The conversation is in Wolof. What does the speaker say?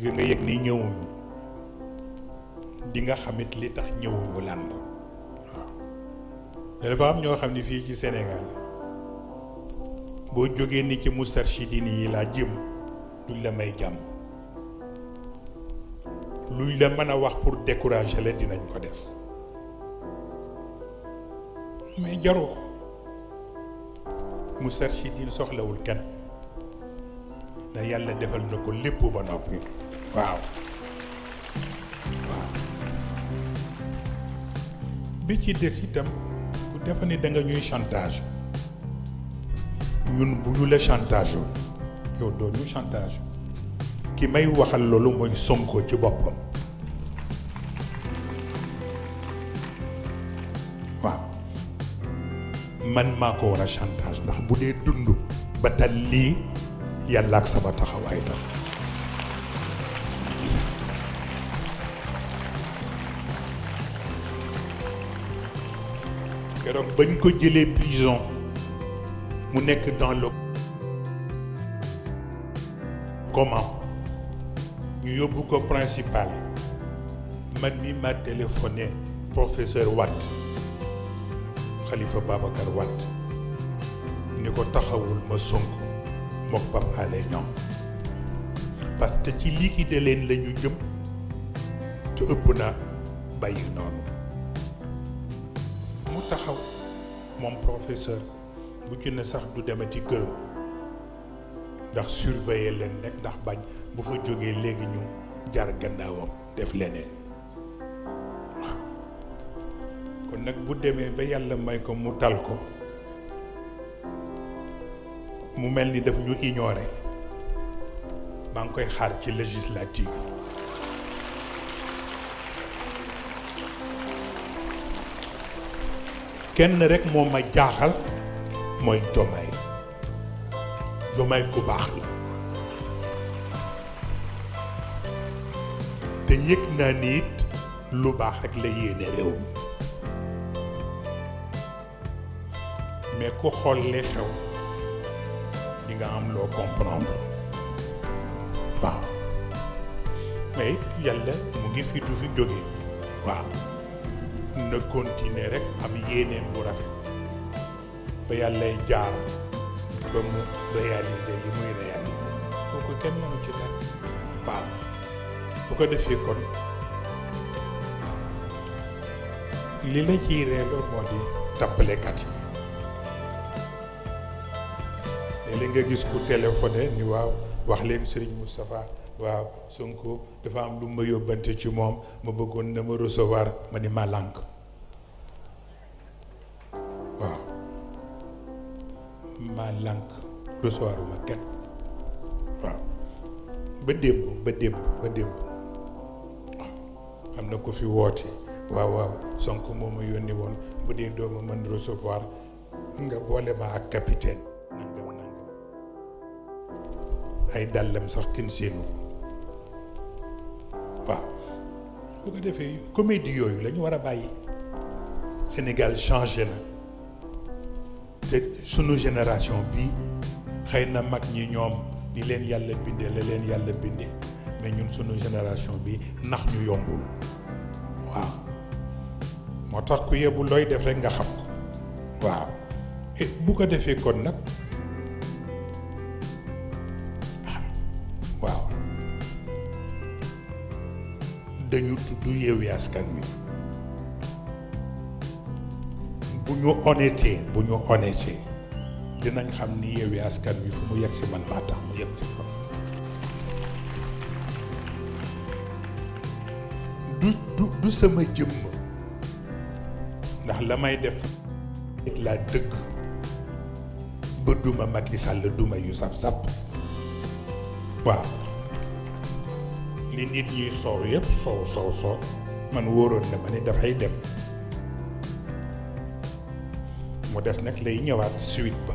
nga yëg ni ñëwuñu di nga xamit li tax ñëwuñu lan la waaw dafa am ñoo xam ne fii ci Sénégal boo jógee ni ci Moustarchidine yi laa jëm duñ la may jàmm luñ la mën a wax pour décourager la dinañ ko def mais jaru ko Moustarchidine soxlawul kenn ndax yàlla defal na ko lépp ba noppi waaw waaw bi ci des itam bu defa ne da nga ñuy chantage ñun bu ñu la chantage yow doo ñu chantage ki may waxal loolu mooy Sonko ci boppam waaw man maa ko war a chantage ndax bu dee dund ba tal lii yàlla ak sama taxawaay tax keroog bañ ko jëlee prison mu nekk dans le comment ñu yóbbu ko principal man mi ma téléphoné professeur Wade Khalifa Babacar Wade ni ko taxawul ma Sonko mook Pape Alé Niang parce que ci liquider leen la ñu jëm te ëpp na bàyyi noonu mu taxaw moom professeur bu ci ne sax du demati këram ndax surveiller leen rek ndax bañ bu fa jógee léegi ñu jaar gannaawam def leneen waaw kon nag bu demee ba yàlla may ko mu tal ko mu mel ni daf ñu ignoré maa ngi koy xaar ci législative yi kenn rek moo ma jaaxal mooy Diomaye ku baax la te yëg naa ni it lu baax ak la yéene réew mi mais ku xool li xew di nga am loo comprendre waaw mais yàlla mu ngi fi du fi jóge waaw na continuer rek am yéeneen bu rafet ba yàllay jaar ba mu réaliser li muy réaliser kooku kenn mënu ci dara waaw bu ko defee kon li la ciy reeloo moo di tappalekat yi léeg-léeg nga gis ku téléphoné ni waaw wax leen Serigne Moustapha waaw Sonko dafa am lu ma yóbbante ci moom ma bëggoon na ma recevoir ma ni ma lànk waaw ma lànk recevoir ma kenn waaw ba démb waaw am na ko fi woote waaw Sonko moo ma yónni woon bu dee doo ma mën recevoir nga boole ma ak capitaine nangam ay dàllam sax kenn seenu waaw bu ko defee comédie yooyu la ñu war a bàyyi Sénégal changé na te sunu génération bi xëy na mag ñi ñoom ni leen yàlla bindee la leen yàlla bindee mais ñun sunu génération bi nax ñu yombul waaw moo tax ku yebu looy def rek nga xam ko waaw et bu ko defee kon nag waaw dañu tudd Yewwi Askan Wi bu ñu honnêté dinañ xam ni Yewwi Askan Wi fu mu yegg si man maa tax mu yegg si fa du sama jëmm ndax la may def laa dëgg ba duma Macky Sall duma yu saf-saf waaw li nit ñi soow yëpp soow man wóoroon na ma ni dafay dem mu des nag lay ñëwaat suite ba